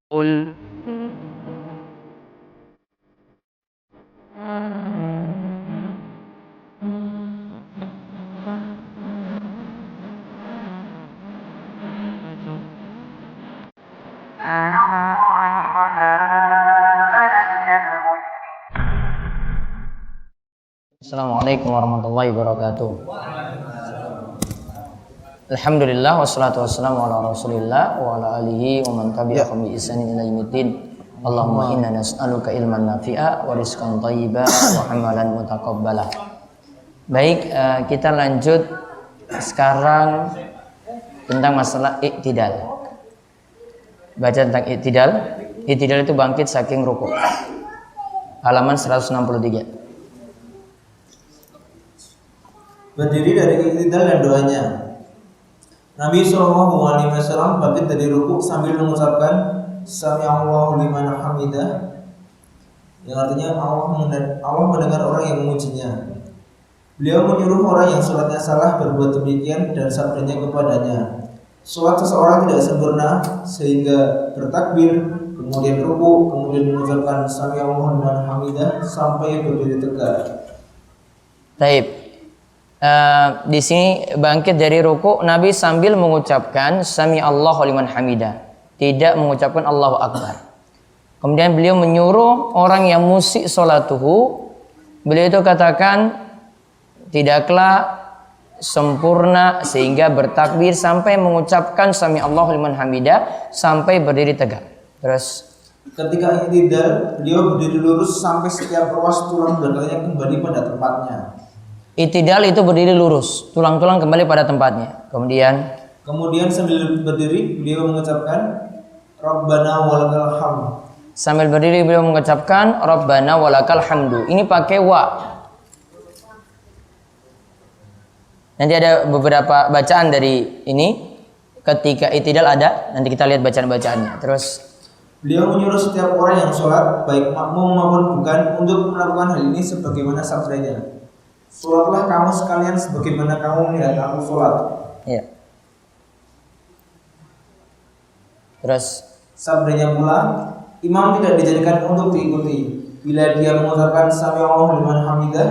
قل Assalamualaikum warahmatullahi wabarakatuh. Alhamdulillah wassalatu wassalamu ala Rasulillah wa ala alihi wa man tabi'ahum bi ihsanin ila yaumiddin. Allahumma inna nas'aluka ilman nafi'a wa rizqan thayyiba wa amalan mutaqabbala. Baik, kita lanjut sekarang tentang masalah i'tidal. Baca tentang i'tidal. I'tidal itu bangkit saking rukuk. Halaman 163. Berdiri dari i'tidal dan doanya. Nabi SAW bangkit dari rukuk sambil mengucapkan Sami'allahu liman hamidah, yang artinya Allah mendengar orang yang memujinya. Beliau menyuruh orang yang sholatnya salah berbuat demikian dan sabdanya kepadanya, sholat seseorang tidak sempurna sehingga bertakbir, kemudian rukuk, kemudian mengucapkan Sami'allahu liman hamidah sampai berdiri tegak. Taib. Di sini bangkit dari ruku, Nabi sambil mengucapkan Sami Allahu liman hamidah, tidak mengucapkan Allahu Akbar. Kemudian beliau menyuruh orang yang musik sholatuhu, beliau itu katakan tidaklah sempurna sehingga bertakbir sampai mengucapkan Sami Allahu liman hamidah sampai berdiri tegak. Terus ketika i'tidal, beliau berdiri lurus sampai setiap ruas tulang belakangnya kembali pada tempatnya. i'tidal itu berdiri lurus, tulang-tulang kembali pada tempatnya. Kemudian sambil berdiri beliau mengucapkan Rabbana walakal hamd. Sambil berdiri beliau mengucapkan Rabbana walakal hamdu. Ini pakai wa. Nanti ada beberapa bacaan dari ini. Ketika i'tidal ada, nanti kita lihat bacaan-bacaannya. Terus beliau menyuruh setiap orang yang sholat, baik makmum maupun bukan, untuk melakukan hal ini sebagaimana sabdanya. Sholatlah kamu sekalian sebagaimana kamu melihat aku sholat. Iya. Terus sabdanya pula, imam tidak dijadikan untuk diikuti. Bila dia mengucapkan Sami'allahu liman hamidah,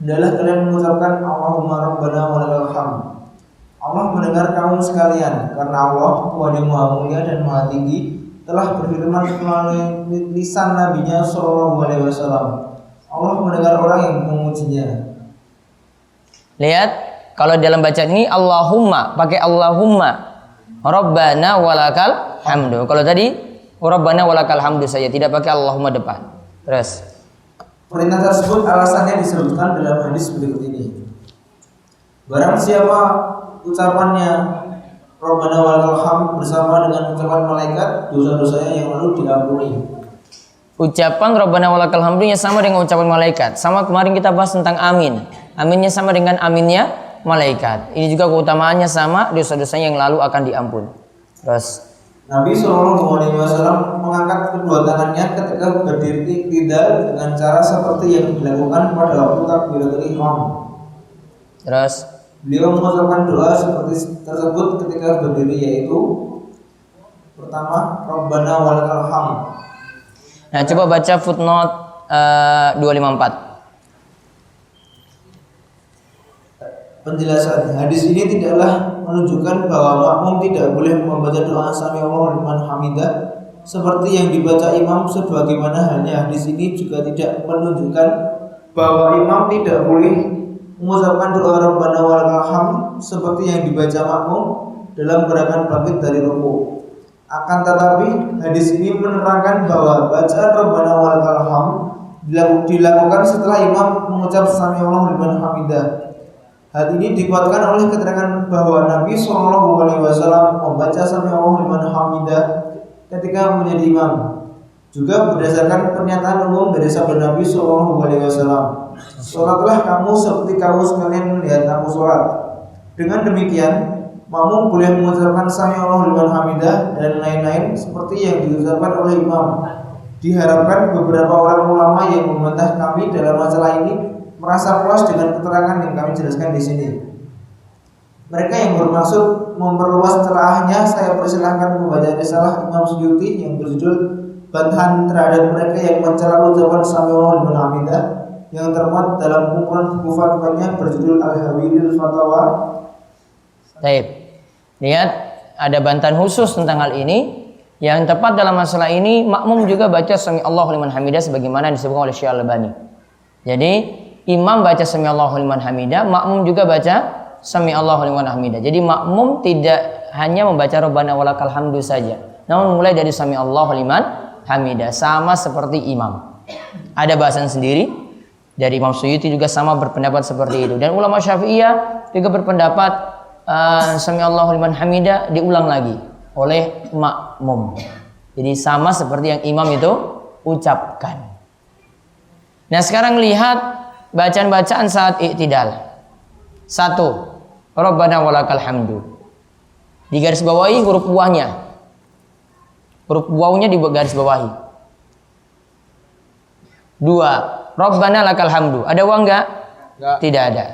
hendaklah kalian mengucapkan Allahumma rabbana walakal hamd. Allah mendengar kamu sekalian, karena Allah Tuhan yang Maha Mulia dan Maha Tinggi telah berfirman melalui lisan Nabi-Nya Shallallahu Alaihi Wasallam. Allah mendengar orang yang memujinya. Lihat, kalau dalam bacaan ini Allahumma, pakai Allahumma Rabbana walakal hamdu. Kalau tadi Rabbana walakal hamdu saja, tidak pakai Allahumma depan. Terus perintah tersebut alasannya disebutkan dalam hadis berikut ini. Barang siapa ucapannya Rabbana walakal hamd bersama dengan ucapan malaikat, dosa-dosanya yang lalu diampuni. Ucapan Rabbana walakal hamdunya sama dengan ucapan malaikat. Sama kemarin kita bahas tentang amin. Aminnya sama dengan aminnya malaikat. Ini juga keutamaannya sama, dosa-dosanya yang lalu akan diampuni. Terus Nabi SAW mengangkat kedua tangannya ketika berdiri i'tidal dengan cara seperti yang dilakukan pada waktu takbiratul ihram. Terus beliau mengucapkan doa seperti tersebut ketika berdiri, yaitu pertama Rabbana walakal hamd. Nah, coba baca footnote 254. Penjelasan hadis ini tidaklah menunjukkan bahwa makmum tidak boleh membaca doa Sami'allahu liman hamidah seperti yang dibaca imam, sebagaimana halnya hadis ini juga tidak menunjukkan bahwa imam tidak boleh mengucapkan doa Rabbana walakal hamd seperti yang dibaca makmum dalam gerakan bangkit dari rukuk. Akan tetapi hadis ini menerangkan bahwa bacaan Rabbana walakal hamd dilakukan setelah imam mengucap Sami'allahu liman hamidah. Hal ini dikuatkan oleh keterangan bahwa Nabi SAW membaca Sami'allahu liman hamidah ketika menjadi imam. Juga berdasarkan pernyataan umum dari sabda Nabi SAW, sholatlah kamu seperti kamu sekalian melihat aku sholat. Dengan demikian, makmum boleh mengucapkan Sami'allahu liman hamidah dan lain-lain seperti yang diucapkan oleh imam. Diharapkan beberapa orang ulama yang membantah kami dalam masalah ini merasa puas dengan keterangan yang kami jelaskan di sini. Mereka yang bermaksud memperluas telaahnya, saya persilahkan membaca risalah Imam Suyuti yang berjudul Bantahan terhadap mereka yang mencela ucapan Sami Allahu liman hamidah, yang termuat dalam kumpulan buku fatwanya berjudul Al-Hawilil Fatawa. Baik. Lihat, ada bantahan khusus tentang hal ini. Yang tepat dalam masalah ini, makmum juga baca Sami Allahu liman hamidah sebagaimana disebutkan oleh Syekh Al-Albani. Jadi, imam baca Sami Allahu liman hamidah, makmum juga baca Sami Allahu liman hamidah. Jadi makmum tidak hanya membaca Rabbana walakal hamdu saja, namun mulai dari Sami Allahu liman hamidah, sama seperti imam. Ada bahasan sendiri dari Imam Suyuti juga sama berpendapat seperti itu, dan ulama Syafi'iyah juga berpendapat Sami Allahu liman hamidah diulang lagi oleh makmum. Jadi sama seperti yang imam itu ucapkan. Nah, sekarang lihat bacaan-bacaan saat i'tidal. 1. Rabbana walakal hamdu. Di garis bawahi huruf wawnya. Huruf wawnya di garis bawahi. 2. Rabbana lakal hamdu. Ada waw enggak? Tidak ada.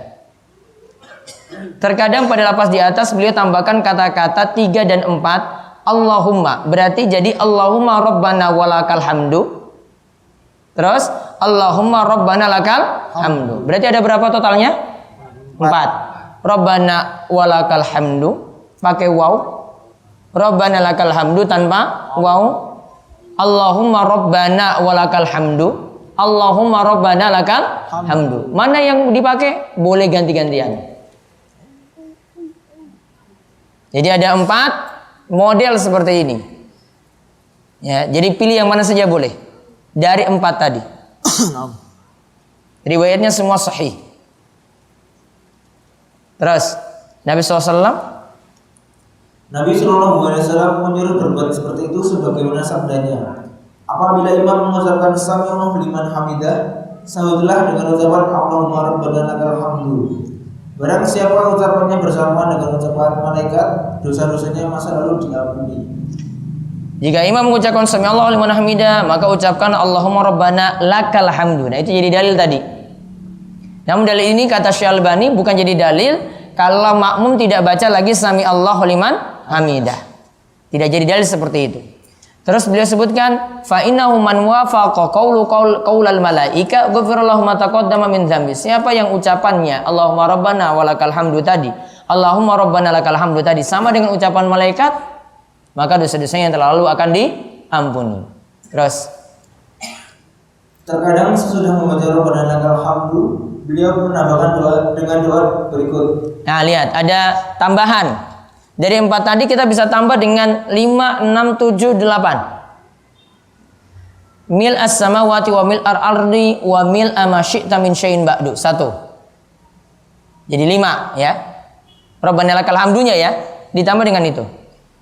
Terkadang pada lapas di atas beliau tambahkan kata-kata 3 dan 4 Allahumma. Berarti jadi Allahumma Rabbana walakal hamdu. Terus Allahumma Rabbana lakal hamdu. Berarti ada berapa totalnya? 4. Rabbana walakal hamdu pakai waw. Rabbana lakal hamdu tanpa waw. Allahumma Rabbana walakal hamdu. Allahumma Rabbana lakal hamdu. Mana yang dipakai? Boleh ganti-gantian. Jadi ada 4 model seperti ini. Ya, jadi pilih yang mana saja boleh dari 4 tadi. Riwayatnya semua sahih. Terus Nabi SAW menyuruh berbuat seperti itu sebagaimana sabdanya. Apabila imam mengucapkan Sami Allahu liman hamidah, sahutlah dengan ucapan Allahumma Rabbana lakal hamdu. Barang siapa ucapannya bersama dengan ucapan malaikat, dosa-dosanya masa lalu diampuni. Jika imam mengucapkan Sami Allahu liman hamidah, maka ucapkan Allahumma Rabbana lakal hamdu. Nah, itu jadi dalil tadi. Namun dalil ini kata Syekh Albani bukan jadi dalil kalau makmum tidak baca lagi Sami Allahu liman hamidah. Tidak jadi dalil seperti itu. Terus beliau sebutkan fa innahu man wafaqa qaulal malaika ghufira lahu ma taqaddama min dzambi. Siapa yang ucapannya Allahumma Rabbana walakal hamdu tadi, Allahumma Rabbana lakal hamdu tadi sama dengan ucapan malaikat, maka dosa-dosanya yang terlalu akan diampuni. Terus terkadang sesudah membaca Rabbana lakal hamdu, beliau menambahkan doa dengan doa berikut. Nah, lihat ada tambahan. Dari 4 tadi kita bisa tambah dengan 5, 6, 7, 8. Mil as-samawati wa mil al-ardi wa mil ma syi'ta min syai'in ba'du. 1. Jadi 5 ya. Rabbana lakal hamdunya ya, ditambah dengan itu.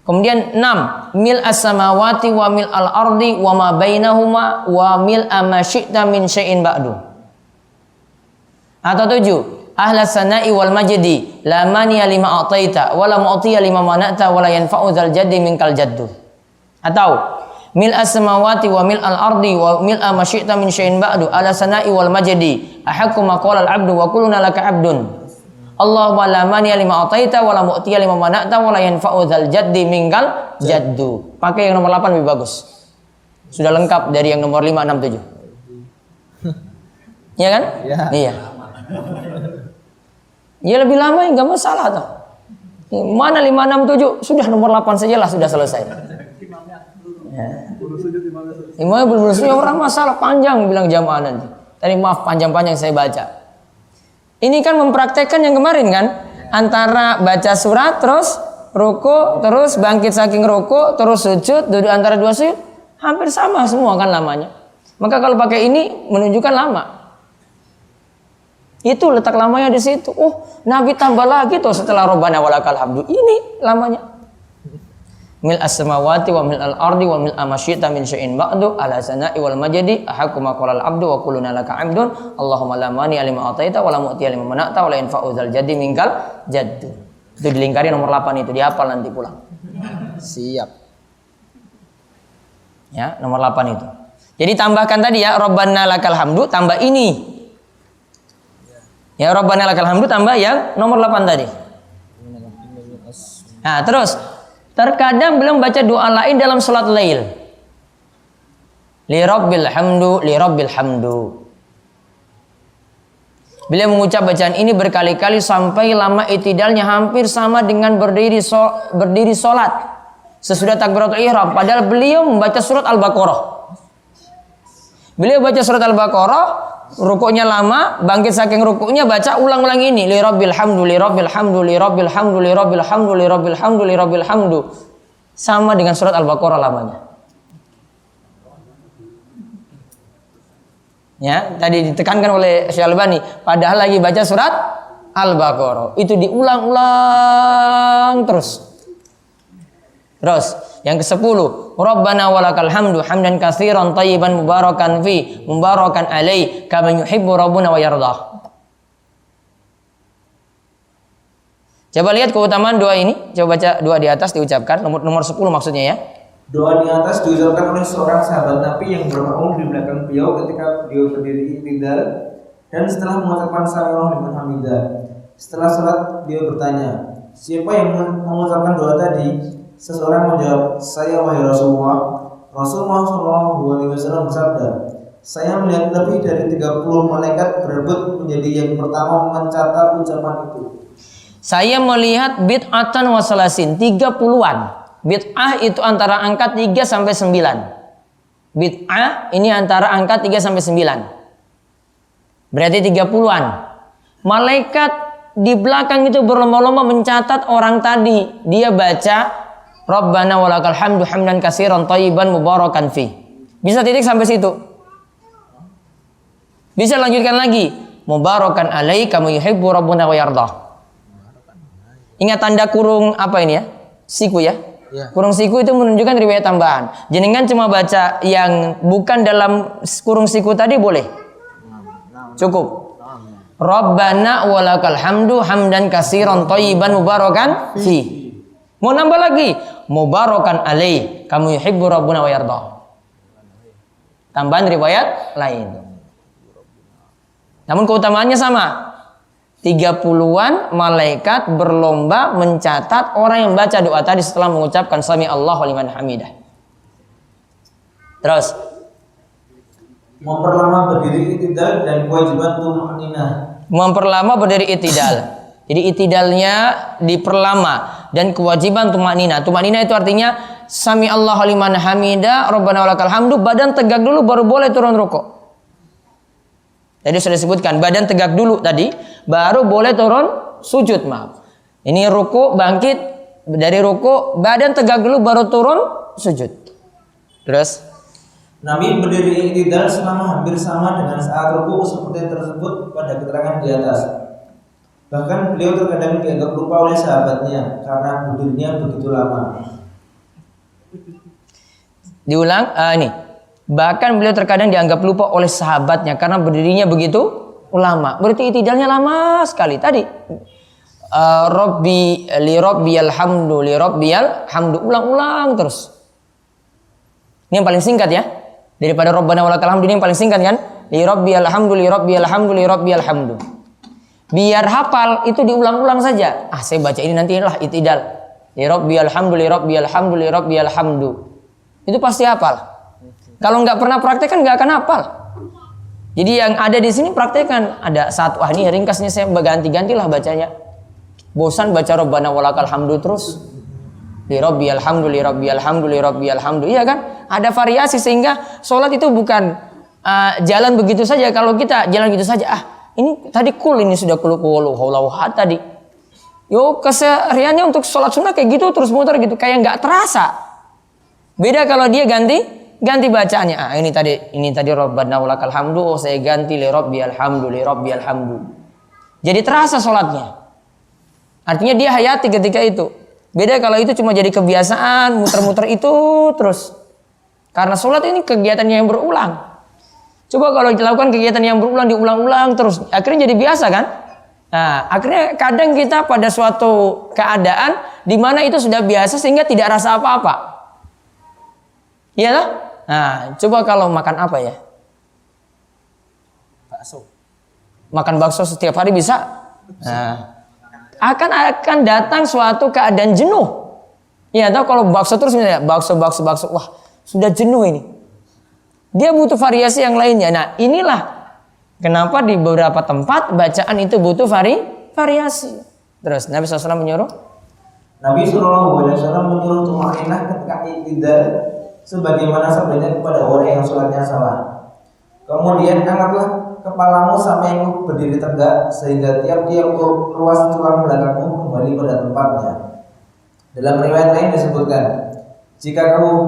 Kemudian 6, mil as-samawati wa mil al-ardi wa ma bainahuma wa mil ma syi'ta min syai'in ba'du. Atau 7, ahlas sana'i wal majdi la maniya lima ataita wa la mu'tiya lima mana'ta wa la yanfa'u dzal jaddi minkal jaddu. Atau mil as-samawati wa mil al-ardi wa mil ma syi'ta min syai'in ba'du ahlas sana'i wal majdi ahaqqu ma qala al-'abdu wa kulluna laka 'abdun. Allahumma la maniya lima ataita wa la mu'tiya lima mana'ta wa la yanfa'u dzal jaddi minkal jaddu. Pakai yang nomor 8 lebih bagus. Sudah lengkap dari yang nomor 5, 6, 7. Iya kan? Iya. Ya lebih lama enggak masalah toh. Mana 5, 6, 7 sudah nomor 8 sajalah sudah selesai. Imamnya belum sujud orang masalah panjang bilang jamaah nanti. Tadi maaf panjang-panjang saya baca. Ini kan mempraktekkan yang kemarin kan, antara baca surat terus ruku terus bangkit saking ruku terus sujud duduk antara 2 sujud hampir sama semua kan lamanya. Maka kalau pakai ini menunjukkan lama. Itu letak lamanya di situ. Oh, Nabi tambah lagi tuh setelah Rabbana walakal hamdu. Ini lamanya. Mil as-samawati wa mil al-ardi wa mil ma syi'ta min syai'in ba'du ala sana'i wal majdi ahaqqu ma qala al-'abdu wa kulluna laka 'abdun. Allahumma la mani'a lima ataita wa la mu'tiya lima mana'ta wa la yanfa'u dzal jaddi minkal jaddu. Itu dilingkari nomor 8 itu, dihafal nanti pulang. Siap. Ya, nomor 8 itu. Jadi tambahkan tadi ya Rabbana lakal hamdu tambah ini. Ya Rabbana lakal hamdu tambah yang nomor 8 tadi. Nah, terus terkadang beliau membaca doa lain dalam salat lail. Li rabbil hamdu, li rabbil hamdu. Beliau mengucap bacaan ini berkali-kali sampai lama itidalnya hampir sama dengan berdiri salat sesudah takbiratul ihram. Padahal beliau membaca surat Al-Baqarah. Beliau baca surat Al-Baqarah, rukuknya lama, bangkit saking rukuknya baca ulang-ulang ini, li rabbil hamdu, li rabbil hamdu, li rabbil hamdu, li rabbil hamdu, li rabbil hamdu, li rabbil hamdu. Sama dengan surat Al-Baqarah lamanya. Ya, tadi ditekankan oleh Syekh Albani, padahal lagi baca surat Al-Baqarah. Itu diulang-ulang terus. Terus, yang ke-10, Rabbana walakal hamdu hamdan katsiran thayyiban mubarakan fi, mubarakan alai, kama yuhibbu rabbuna wa yardah. Coba lihat keutamaan doa ini. Coba baca doa di atas diucapkan, nomor 10 maksudnya ya. Doa di atas diucapkan oleh seorang sahabat Nabi yang bermakmum di belakang beliau ketika beliau berdiri iktidal dan setelah mengucapkan sami'allahu liman hamidah. Setelah salat beliau bertanya, siapa yang mengucapkan doa tadi? Seseorang menjawab, saya wahai Rasulullah. Rasulullah SAW bersabda, saya melihat lebih dari 30 malaikat berebut menjadi yang pertama mencatat ucapan itu. Saya melihat bid'atan wa salasin, 30-an. Bid'ah itu antara angka 3 sampai 9. Bid'ah ini antara angka 3 sampai 9. Berarti 30-an. Malaikat di belakang itu berlomba-lomba mencatat orang tadi. Dia baca Rabbana walakal hamdu hamdan katsiran thayyiban mubarakan fi. Bisa titik sampai situ. Bisa lanjutkan lagi. Mubarakan alai kama yuhibbu rabbuna wa yardah. Ingat tanda kurung apa ini ya? Siku ya? Kurung siku itu menunjukkan riwayat tambahan. Jenengan cuma baca yang bukan dalam kurung siku tadi boleh. Cukup. Rabbana walakal hamdu hamdan katsiran thayyiban mubarakan fi. Mau nambah lagi, mubarakan alai kamu yuhibbu rabbuna wa yardah. Tambahan riwayat lain. Namun keutamaannya sama. 30-an malaikat berlomba mencatat orang yang baca doa tadi setelah mengucapkan sami Allahu liman hamidah. Terus memperlama berdiri i'tidal dan kewajiban tuma'ninah. Memperlama berdiri i'tidal. Jadi i'tidalnya diperlama dan kewajiban tuma'ninah. Tuma'ninah itu artinya sami Allahu liman hamidah, Rabbana walakal hamdu, badan tegak dulu baru boleh turun rukuk. Tadi sudah disebutkan badan tegak dulu tadi, baru boleh turun sujud, maaf. Ini ruku, bangkit dari ruku, badan tegak dulu baru turun sujud. Terus Nabi berdiri i'tidal selama hampir sama dengan saat ruku seperti tersebut pada keterangan di atas. Bahkan beliau terkadang dianggap lupa oleh sahabatnya karena berdirinya begitu lama. Diulang, ini. Bahkan beliau terkadang dianggap lupa oleh sahabatnya karena berdirinya begitu lama. Berarti i'tidalnya lama sekali. Tadi Rabbi li rabbiyal hamdu li rabbiyal hamdu, ulang-ulang terus. Ini yang paling singkat ya. Daripada Rabbana walakal hamdu ini yang paling singkat kan? Li rabbiyal hamdu li rabbiyal hamdu li rabbiyal hamdu. Biar hafal itu diulang-ulang saja. Saya baca ini nanti lah i'tidal. Li rabbiyal hamdu li rabbiyal hamdu li rabbiyal hamdu. Itu pasti hafal. Kalau nggak pernah praktek kan nggak akan hafal. Jadi yang ada di sini praktekkan. Ada satu, ini ringkasnya saya berganti-gantilah bacanya. Bosan baca Rabbana walakal hamdu terus. Li rabbiyal hamdu li rabbiyal hamdu li rabbiyal hamdu. Iya kan? Ada variasi sehingga sholat itu bukan jalan begitu saja. Kalau kita jalan gitu saja, ini tadi cool, ini sudah cool tadi. Yo kesehariannya untuk sholat sunnah kayak gitu terus muter gitu, kayak nggak terasa. Beda kalau dia ganti bacaannya. Ini tadi Rabbana walakal hamdu, saya ganti li rabbiyal hamdu li rabbiyal hamdu. Jadi terasa sholatnya. Artinya dia hayati ketika itu. Beda kalau itu cuma jadi kebiasaan, muter-muter itu terus. Karena sholat ini kegiatan yang berulang. Coba kalau dilakukan kegiatan yang berulang, diulang-ulang terus, akhirnya jadi biasa kan? Nah, akhirnya kadang kita pada suatu keadaan di mana itu sudah biasa sehingga tidak rasa apa-apa. Iya lah? Nah, coba kalau makan apa ya? Bakso. Makan bakso setiap hari bisa? Nah, akan datang suatu keadaan jenuh. Ya, atau kalau bakso terus misalnya bakso, wah sudah jenuh ini. Dia butuh variasi yang lainnya. Nah, inilah kenapa di beberapa tempat bacaan itu butuh variasi. Terus Nabi SAW menyuruh. Nabi SAW menyuruh tumaninah ketika iktidal sebagaimana sabdanya kepada orang yang sholatnya salah. Kemudian angkatlah kepalamu sampai engkau berdiri tegak sehingga tiap-tiap ruas tulang belakangmu kembali pada tempatnya. Dalam riwayat lain disebutkan, jika kamu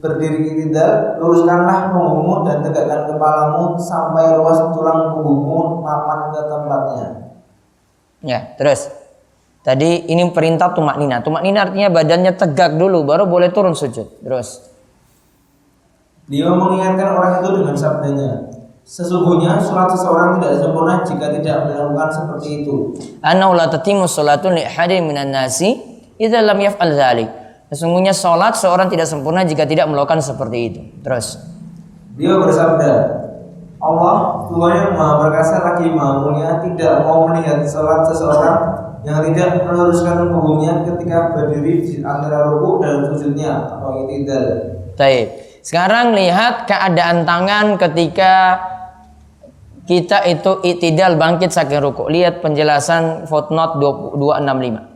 berdiri iktidal, luruskanlah punggungmu dan tegakkan kepalamu sampai ruas tulang punggungmu mapan ke tempatnya. Ya, terus. Tadi ini perintah tumaknina. Tumaknina artinya badannya tegak dulu, baru boleh turun sujud. Terus. Beliau mengingatkan orang itu dengan sabdanya, sesungguhnya sholat seseorang tidak sempurna jika tidak melakukan seperti itu. Annahu la tatimmu sholatun li ahadin minan nasi idza lam yaf'al dzalik. Sesungguhnya sholat seorang tidak sempurna jika tidak melakukan seperti itu. Terus. Beliau bersabda, Allah Tuhan yang Maha Perkasa lagi Maha Mulia tidak mau melihat sholat seseorang yang tidak meluruskan punggungnya ketika berdiri di antara rukuk dan sujudnya atau iktidal. Baik. Sekarang lihat keadaan tangan ketika kita itu iktidal bangkit saking rukuk. Lihat penjelasan footnote 265.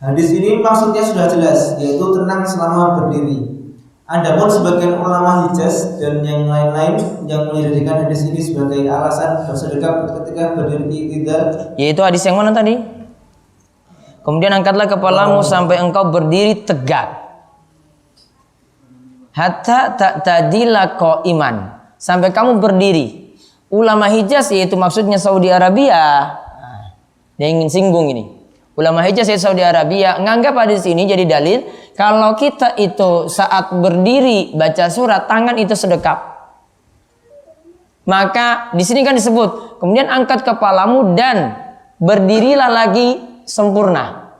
Hadis ini maksudnya sudah jelas, yaitu tenang selama berdiri. Adapun sebagian ulama Hijaz dan yang lain-lain yang menjadikan hadis ini sebagai alasan bersedekap ketika berdiri iktidal, yaitu hadis yang mana tadi? Kemudian angkatlah kepalamu sampai engkau berdiri tegak. Hatta ta'tadila qa'iman, sampai kamu berdiri. Ulama Hijaz yaitu maksudnya Saudi Arabia. Dia ingin singgung ini. Ulama Hijaz yaitu Saudi Arabia menganggap hadis ini jadi dalil kalau kita itu saat berdiri baca surat tangan itu sedekap. Maka di sini kan disebut, kemudian angkat kepalamu dan berdirilah lagi sempurna.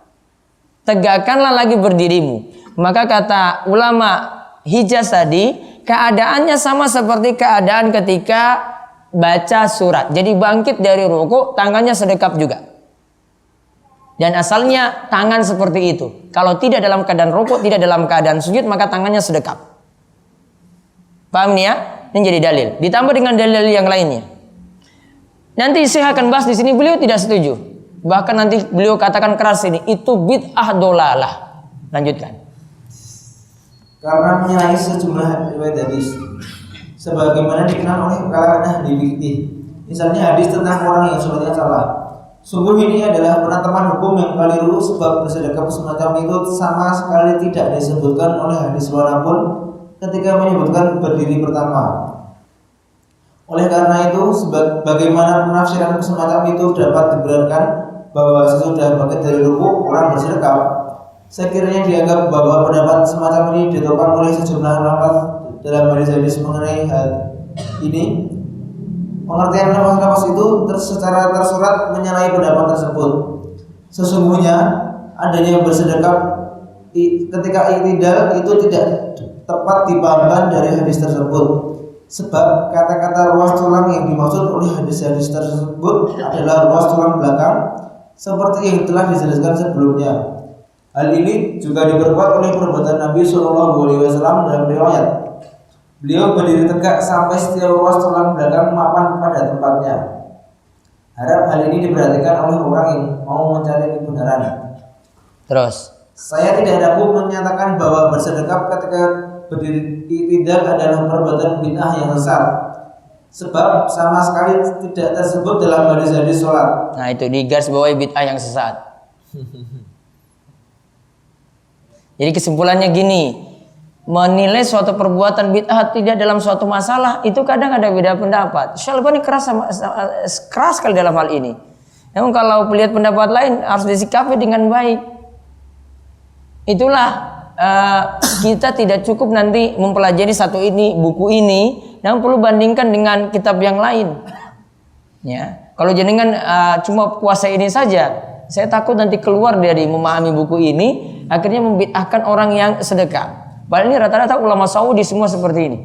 Tegakkanlah lagi berdirimu. Maka kata ulama Hijaz tadi, keadaannya sama seperti keadaan ketika baca surat. Jadi bangkit dari ruku, tangannya sedekap juga. Dan asalnya tangan seperti itu. Kalau tidak dalam keadaan rukuk, tidak dalam keadaan sujud, maka tangannya sedekap. Paham nih ya? Ini jadi dalil. Ditambah dengan dalil yang lainnya. Nanti saya akan bahas di sini, beliau tidak setuju. Bahkan nanti beliau katakan keras ini, itu bid'ah dolalah. Lanjutkan. Karena menyalahi sejumlah riwayat hadis, sebagaimana dikenal oleh kalangan ahli fikih. Misalnya hadis tentang orang yang sholatnya salah. Sungguh ini adalah penetapan hukum yang keliru, sebab bersedekap semacam itu sama sekali tidak disebutkan oleh hadis manapun ketika menyebutkan berdiri pertama. Oleh karena itu, bagaimana penafsiran semacam itu dapat dibenarkan bahwa sesudah bangkit dari rukuk orang bersedekap, sekiranya dianggap bahwa pendapat semacam ini ditopang oleh sejumlah lafaz dalam hadis-hadis mengenai hal ini. Pengertian lafaz itu secara tersurat menyalahi pendapat tersebut. Sesungguhnya adanya bersedekap ketika iktidal itu tidak tepat dipahamkan dari hadis tersebut. Sebab kata-kata ruas tulang yang dimaksud oleh hadis-hadis tersebut adalah ruas tulang belakang seperti yang telah dijelaskan sebelumnya. Hal ini juga diperkuat oleh perbuatan Nabi SAW dalam riwayat. Beliau berdiri tegak sampai setiap ruas tulang belakang mapan pada tempatnya. Harap hal ini diperhatikan oleh orang yang mau mencari kebenaran. Terus. Saya tidak ragu menyatakan bahwa bersedekap ketika berdiri iktidal adalah perbuatan bid'ah yang sesat. Sebab sama sekali tidak tersebut dalam hadis-hadis sholat. Nah itu digaris bawahi bid'ah yang sesat. Jadi kesimpulannya gini, menilai suatu perbuatan bid'ah tidak dalam suatu masalah itu kadang ada beda pendapat. Syalbani keras sekali dalam hal ini. Namun kalau melihat pendapat lain harus disikapi dengan baik. Itulah kita tidak cukup nanti mempelajari buku ini, namun perlu bandingkan dengan kitab yang lain. Ya, kalau jenengan cuma puasa ini saja, saya takut nanti keluar dari memahami buku ini, akhirnya membid'ahkan orang yang sedekah. Padahal ini rata-rata ulama Saudi semua seperti ini.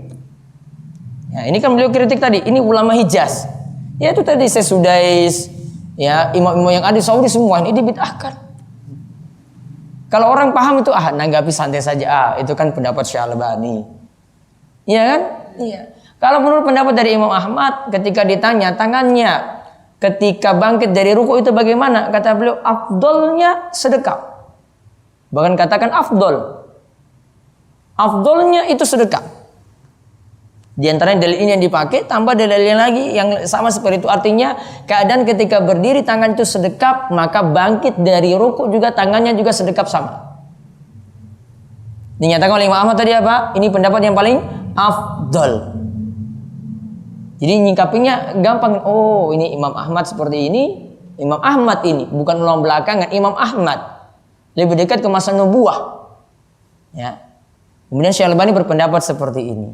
Ya, ini kan beliau kritik tadi, ini ulama Hijaz. Ya itu tadi Sesudais, Ya, imam-imam yang ada di Saudi semua ini dibid'ahkan. Kalau orang paham itu nanggapi santai saja, itu kan pendapat Syalbani. Iya kan? Iya. Kalau menurut pendapat dari Imam Ahmad, ketika ditanya tangannya ketika bangkit dari ruku itu bagaimana? Kata beliau, afdolnya sedekap. Bahkan katakan afdol. Afdolnya itu sedekap. Di antaranya dalil ini yang dipakai, tambah dalil lagi yang sama seperti itu. Artinya keadaan ketika berdiri tangan itu sedekap, maka bangkit dari ruku juga tangannya juga sedekap sama. Dinyatakan oleh Imam Ahmad tadi apa? Ini pendapat yang paling afdol. Jadi nyingkapinya gampang. Oh, ini Imam Ahmad seperti ini. Imam Ahmad ini bukan ulama belakangan, Imam Ahmad. Lebih dekat ke masa nubuah. Ya. Kemudian Syalbani berpendapat seperti ini.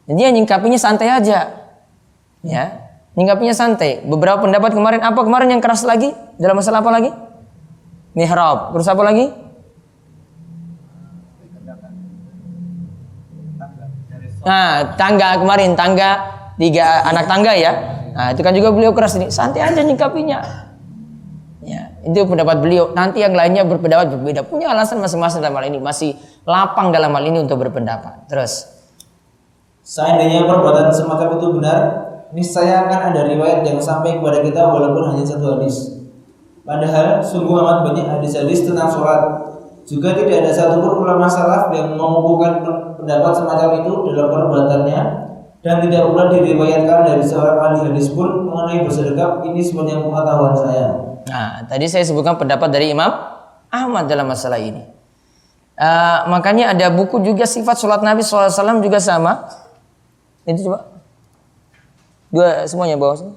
Jadi ya nyingkapinya santai aja. Ya. Nyingkapinya santai. Beberapa pendapat kemarin, apa kemarin yang keras lagi? Dalam masalah apa lagi? Mihrab. Terus apa lagi? Nah, tangga kemarin, tangga 3 anak tangga ya. Nah, itu kan juga beliau keras ini. Santai aja nyingkapinya. Ya, itu pendapat beliau. Nanti yang lainnya berpendapat berbeda. Punya alasan masing-masing dalam hal ini. Masih lapang dalam hal ini untuk berpendapat. Terus. Seandainya perbuatan semacam itu benar, niscaya akan ada riwayat yang sampai kepada kita walaupun hanya satu hadis. Padahal sungguh amat banyak hadis-hadis tentang sholat. Juga tidak ada satupun ulama salaf yang mengukuhkan pendapat semacam itu dalam perbuatannya, dan tidak pula diriwayatkan dari seorang ahli hadis pun mengenai bersedekap. Ini semuanya pengetahuan saya. Nah, tadi saya sebutkan pendapat dari Imam Ahmad dalam masalah ini. Makanya ada buku juga sifat sholat Nabi SAW juga sama. Itu coba. Dua semuanya bawah sini.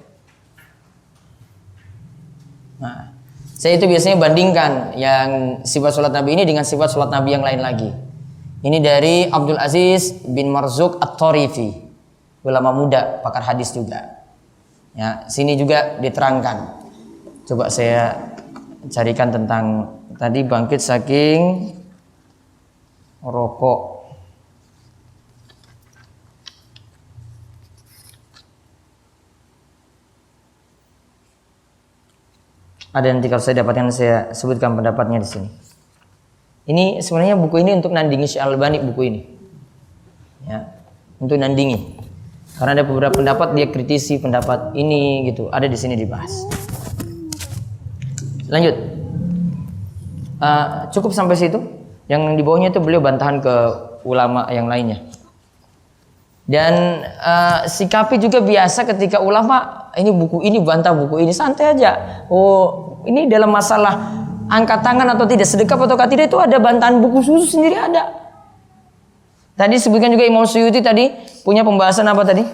Nah, saya itu biasanya bandingkan yang sifat sholat Nabi ini dengan sifat sholat Nabi yang lain lagi. Ini dari Abdul Aziz bin Marzuq At-Tarifi, ulama muda, pakar hadis juga. Ya, sini juga diterangkan. Coba saya carikan tentang tadi bangkit saking rokok. Ada nanti kalau saya dapatkan saya sebutkan pendapatnya di sini. Ini sebenarnya buku ini untuk nandingi Syalbani, buku ini. Ya, untuk nandingi. Karena ada beberapa pendapat dia kritisi pendapat ini gitu. Ada di sini dibahas. Lanjut. Cukup sampai situ. Yang di bawahnya itu beliau bantahan ke ulama yang lainnya. Dan sikapi juga biasa ketika ulama ini buku ini bantah buku ini, santai aja. Oh, ini dalam masalah angkat tangan atau tidak, sedekap atau tidak, itu ada bantahan buku khusus sendiri ada. Tadi sebutkan juga Imam Suyuti tadi punya pembahasan apa tadi?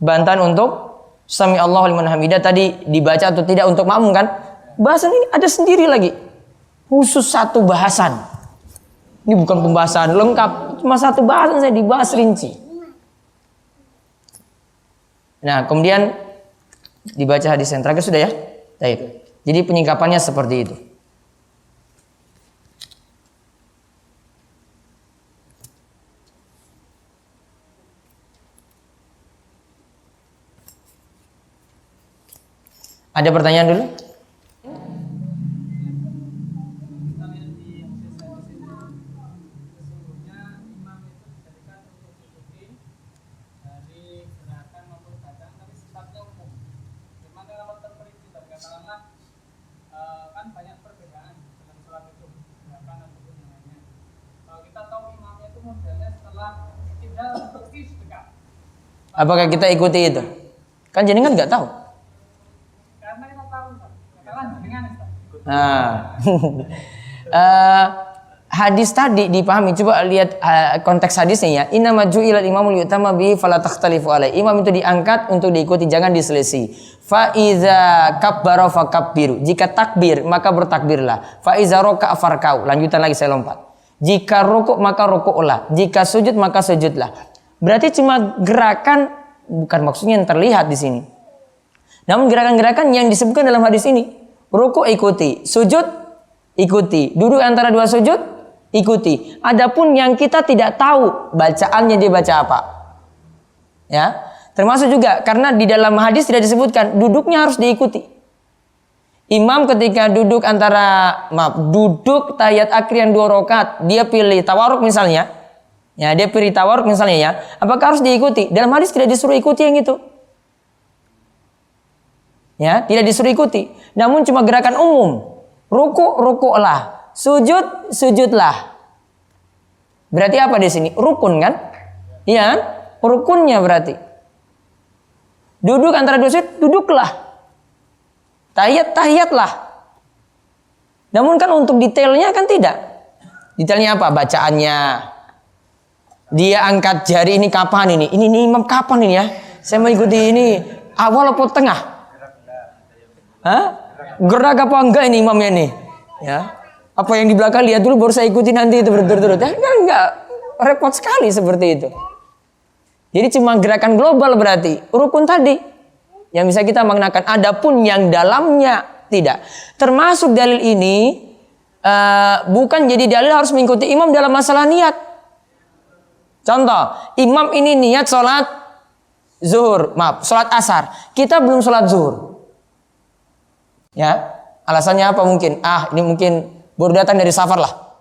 Bantahan untuk Sami Allahu liman hamidah tadi dibaca atau tidak untuk makmum kan? Bahasan ini ada sendiri lagi. Khusus satu bahasan. Ini bukan pembahasan lengkap, cuma satu bahasan saya dibahas rinci. Nah, kemudian dibaca hadis yang terakhir sudah ya? Baik. Jadi penyingkapannya seperti itu. Ada pertanyaan dulu? Apakah kita ikuti itu? Kan jenengan nggak tahu. Nah, hadis tadi dipahami. Coba lihat konteks hadisnya ya. Innama ju'ilal imamu liyutama bihi fala takhtalifu alaihi. Imam itu diangkat untuk diikuti, jangan diselisih. Fa iza kabbara fakabbiru. Jika takbir maka bertakbirlah. Fa iza raka'a farka'u. Lanjutan lagi saya lompat. Jika rukuk maka rukuklah. Jika sujud maka sujudlah. Berarti cuma gerakan, bukan maksudnya yang terlihat di sini. Namun gerakan-gerakan yang disebutkan dalam hadis ini. Rukuk ikuti, sujud ikuti, duduk antara dua sujud ikuti. Adapun yang kita tidak tahu bacaannya dia baca apa. Ya. Termasuk juga karena di dalam hadis tidak disebutkan duduknya harus diikuti. Imam ketika duduk duduk tahiyat akhir yang 2 rakaat, dia pilih tawarruk misalnya. Ya, dia pilih tawarruk misalnya ya. Apakah harus diikuti? Dalam hadis tidak disuruh ikuti yang itu. Ya, tidak disuruh ikuti. Namun cuma gerakan umum. Rukuklah, sujudlah. Berarti apa di sini? Rukun kan? Iya kan? Rukunnya berarti. Duduk antara 2 sujud, duduklah. Tahiyatlah. Namun kan untuk detailnya kan tidak. Detailnya apa? Bacaannya. Dia angkat jari ini kapan ini? Ini imam kapan ini ya? Saya mau ikuti ini awal atau tengah? Hah? Gerak apa enggak ini imamnya nih? Ya. Apa yang di belakang lihat dulu baru saya ikuti nanti itu berturut-turut. Ya, enggak. Repot sekali seperti itu. Jadi cuma gerakan global berarti. Rukun tadi. Yang bisa kita maknakan. Adapun yang dalamnya tidak. Termasuk dalil ini. Bukan jadi dalil harus mengikuti imam dalam masalah niat. Contoh. Imam ini niat sholat zuhur. Sholat asar. Kita belum sholat zuhur. Ya, alasannya apa mungkin? Ini mungkin baru datang dari safar lah.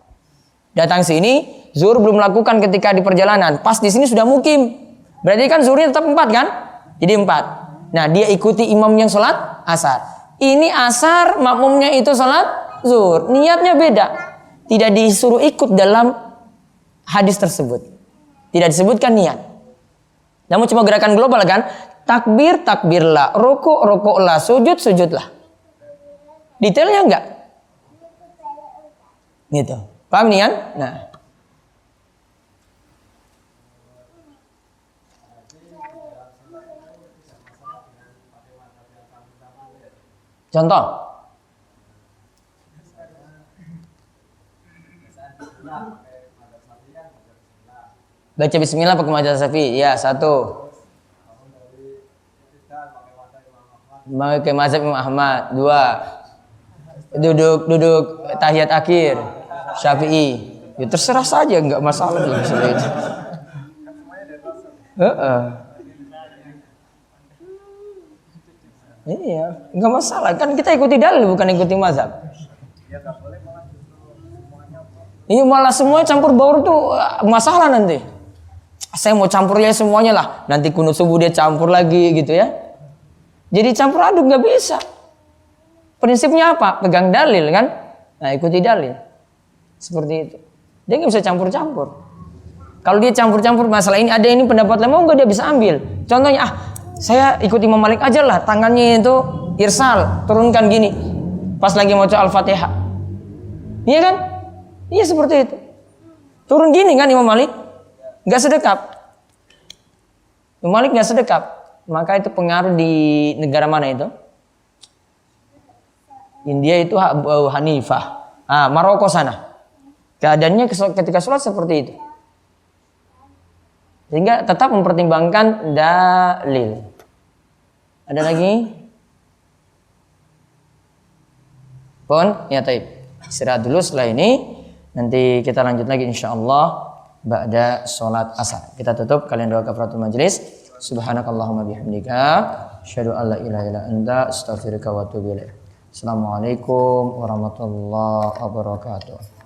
Datang sini, zuhur belum melakukan ketika di perjalanan. Pas di sini sudah mukim. Berarti kan zuhurnya tetap 4 kan? Jadi 4. Nah, dia ikuti imam yang sholat asar. Ini asar, makmumnya itu sholat zuhur. Niatnya beda. Tidak disuruh ikut dalam hadis tersebut. Tidak disebutkan niat. Namun cuma gerakan global kan? Takbir, takbirlah. Rukuklah. Sujud, sujudlah. Detailnya enggak? Gitu. Paham nih kan? Nah. Contoh. Baca bismillah pakai mazhab Syafi'i. Ya, 1. Pakai mazhab Imam Ahmad. 2. Duduk tahiyat akhir Syafi'i. Ya terserah saja, enggak masalah itu. Iya, enggak masalah. Kan kita ikuti dalil bukan ikuti mazhab. Ini malah semuanya campur baur tuh masalah nanti. Saya mau campurnya semuanya lah. Nanti kunut subuh dia campur lagi gitu ya. Jadi campur aduk enggak bisa. Prinsipnya apa? Pegang dalil kan? Nah, ikuti dalil. Seperti itu. Dia nggak bisa campur-campur. Kalau dia campur-campur masalah ini, ada ini pendapat lain, mau nggak dia bisa ambil. Contohnya, saya ikut Imam Malik aja lah. Tangannya itu irsal, turunkan gini. Pas lagi mau Al-Fatihah. Iya kan? Iya seperti itu. Turun gini kan Imam Malik? Nggak sedekap. Imam Malik nggak sedekap. Maka itu pengaruh di negara mana itu? India itu Abu Hanifah. Maroko sana. Keadaannya ketika sholat seperti itu. Sehingga tetap mempertimbangkan dalil. Ada lagi? Pon? Ya taib. Istirahat dulu setelah ini. Nanti kita lanjut lagi insyaallah ba'da sholat asar. Kita tutup kalian doa kafaratul majlis. Subhanakallahumma bihamdika asyhadu an la ilaha illa anta astaghfiruka wa atubu ilaik. Assalamualaikum warahmatullahi wabarakatuh.